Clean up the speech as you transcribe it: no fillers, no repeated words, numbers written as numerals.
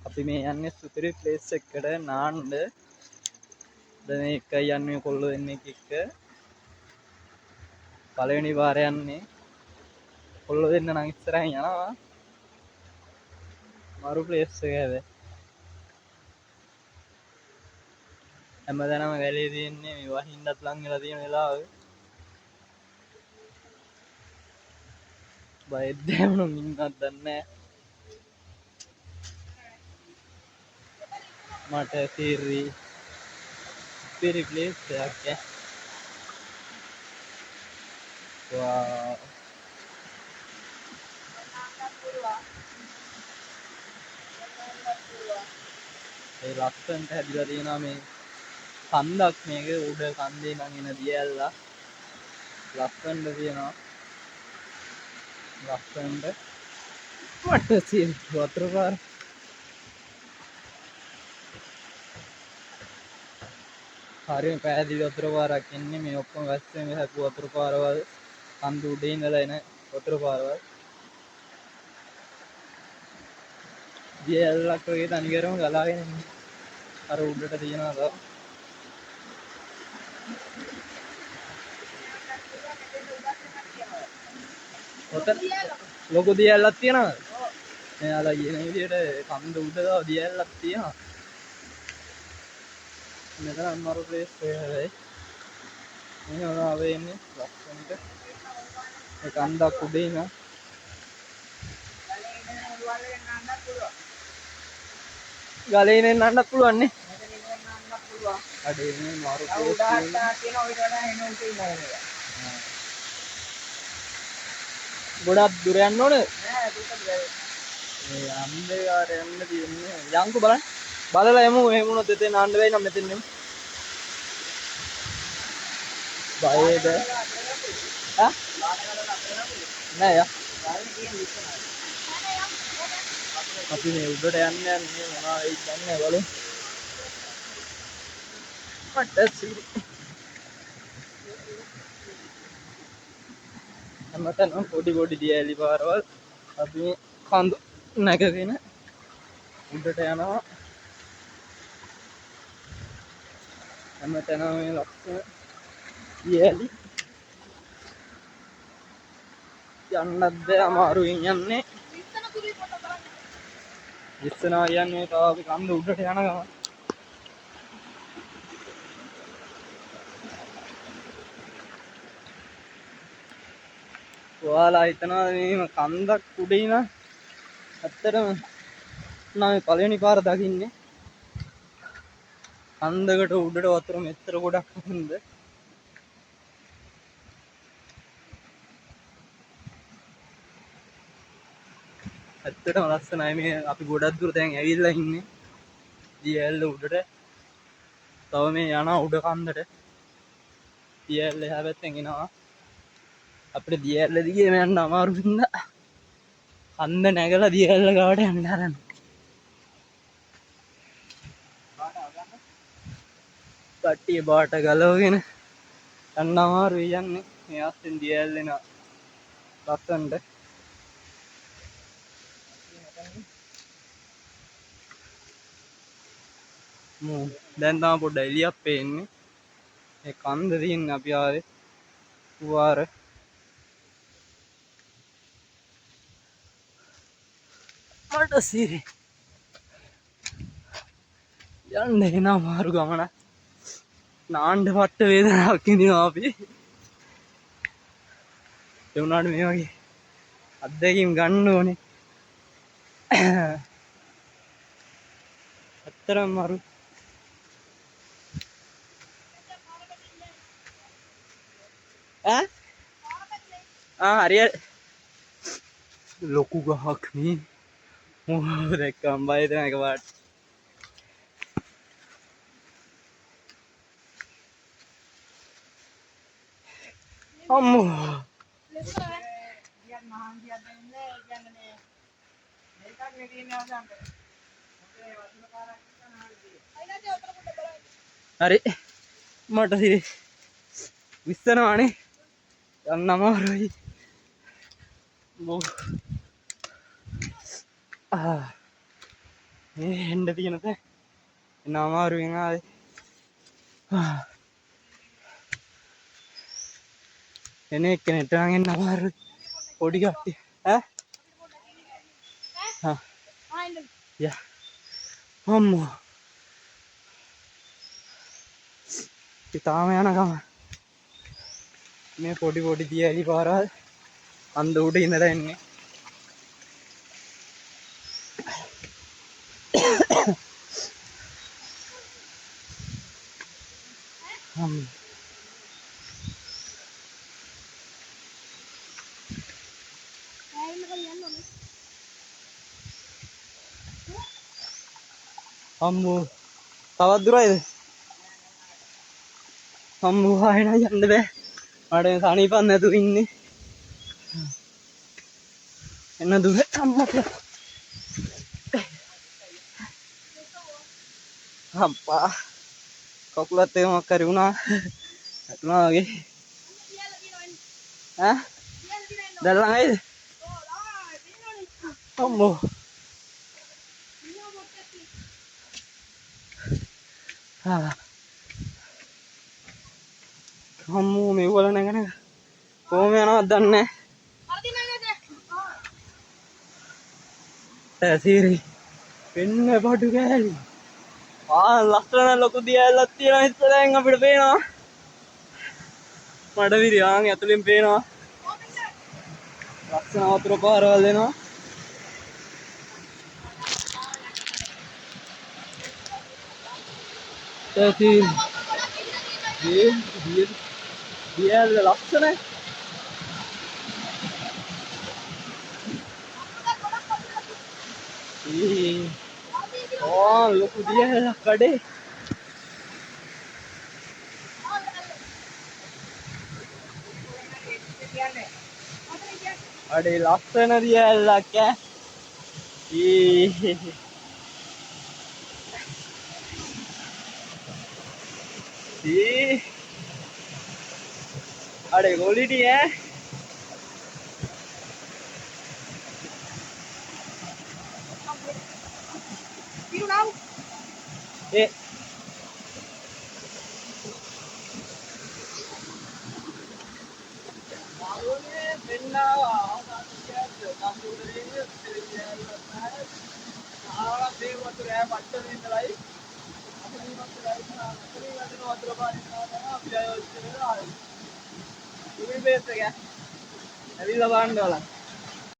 අපි මේ යන්නේ සුපිරි ප්ලේස් එකකට නාන්න. දැන් එකයි යන්නේ කොල්ලෝ දෙන්නෙක් එක්ක. පළවෙනි වාර යන්නේ. කොල්ලෝ දෙන්න නම් ඉස්සරහින් යනවා. මරු ප්ලේස් එක හැබැයි. හැමදාම වැලේ තියෙන්නේ මේ වහින්නත් ලං වෙලා තියෙන වෙලාව. බයෙත් දැනුම් ඉන්නත් දන්නේ මට සීරි ප්ලේස් එකක් ඈ. වා ඒ ලස්සනට හැදිලා තියෙනවා මේ කන්දක් මේක උඩ කන්දේ නම් එන දියැල්ලා ලස්සනට තියෙනවා. ලස්සනට මට සීරි වතුර පාර හරියම පැහැදිලි වතුර පාරක් එන්නේ මේ ඔක්කොම වැස්සෙන් හැපු වතුර පාරවල් කන්ද උඩේ ඉඳලා එන වතුර පාරවල් දියැලක් වගේ තනිකරම ගලාගෙන එන්නේ අර උඩට තියෙනවා තව ඔතන ලොකු දියැලක් තියෙනවද? මෙයාලා කියන විදිහට කන්ද උඩ තව දියැලක් තියෙනවා. මෙතන අම්මාරු ප්ලේස් එක හැබැයි මේ ඔයාලා එන්නේ ලස්සනට ඒ කන්දක් උඩේ ඉන්න ගලේ ඉන්නත් පුළුවන් නේ. අඩේ මේ මාරු ගොඩක් දුර යන්න ඕනේ. මේ අම්බේ කාට යන්න තියෙන්නේ. යන්කෝ බලන්න. බලලා යමු එහෙම වුණොත් එතන ආන්න වෙයි නම් මෙතන නෙමු. බයේද? ආ? නෑ යා. අපි මේ උඩට යන්නේ මොනවා වෙයිද දන්නේ නැහැ බලමු. මට සීරි. හැමතැනම පොඩි දියැලි පාරවල් අපි මේ කඳු නැගගෙන උඩට යනවා. හැමතැනම මේ ලස්සන දියැලි යන්නත් බෑ අමාරුවෙන් යන්නේ. ඉස්සනවා කියන්නේ තව අපි කන්ද උඩට යන ගමන්. ඔයාලා හිතනවා මේ කන්දක් උඩේ ඉන ඇත්තටම නම් පළවෙනි පාර දකින්නේ කන්දකට උඩට වතුර මෙච්චර ගොඩක් වුන්ද ඇත්තටම ලස්සනයි. මේ අපි ගොඩක් දුර දැන් ඇවිල්ලා ඉන්නේ දියැල්ල උඩට. තව මේ යනවා උඩ කන්දට. දියැල්ල එහා පැත්තෙන් එනවා. අපිට දියැල්ල දිගේ යන්න අමාරු හින්දා කන්ද නැගලා දියැල්ල ගාවට යන්න හදන්න. කට්ටිය බාට ගලවගෙන යන්න අමාරුයි යන්නේ. මේ අස්සෙන් දියැල්ල එනවා ලස්සනට. දැන් තමයි පොඩ්ඩක් එළියක් පේන්නේ. මේ කන්ද තියෙන්නේ අපි ආවේ කුවාර. මට සීරි යන්න එන අමාරු ගමන. නාන්න පට්ට වේදනාවක් විඳිනවා අපි. ඒ වුණාට මේ වගේ අත්දැකීම් ගන්න ඕනේ. ඇත්තටම මරු. හරියට ලොකු ගහක් මේ මොකද දැක්කම බය හිතෙන එකපාරට. අම්මෝ හරි මට ඉතින් විශ්සනවානේ යන්න අමාරුයි. එන්න තියෙන තැන එන්න අමාරුවෙන් ආවේ. එන එක්කෙනෙක්ට නම් එන්න අමාරුයි. පොඩි කට්ටිය. ඈ? හා. යා. අම්මෝ. තාම යන ගම. මේ පොඩි පොඩි දියලි පාරවල් අන්ද උඩ ඉඳලා එන්නේ. අම්මෝ තවත් දුරයිද? අම්මෝ ආයෙ නම් යන්න බෑ. මට සනීපක් නැතුව ඉන්නේ. එන්න දුර අම්මට. අම්පා කකුලත් ඒ මොකක් හරි වුණා. වැටුණා වගේ. ඈ? දැන් ළඟයිද? අම්මෝ. අම්මෝ මේ වල නැගන කොහොම යනවද දන්නේ නැහැ. සීරි වෙන්න බඩු ගෑලි. ලස්සන ලොකු දියැලක් තියෙනවා ඉස්සරහින් අපිට පේනවා. මඩ විරියාන් ඇතුලෙන් පේනවා. ලස්සන වතුර පාරවල් එනවා. දියැල ලස්සනයි. ලොකු දියැලක් කඩේ. අඩේ ලස්සන දියැලක් ඈ. अरे क्वालिटी है. ए Ini best ya. Tapi 8 dolar.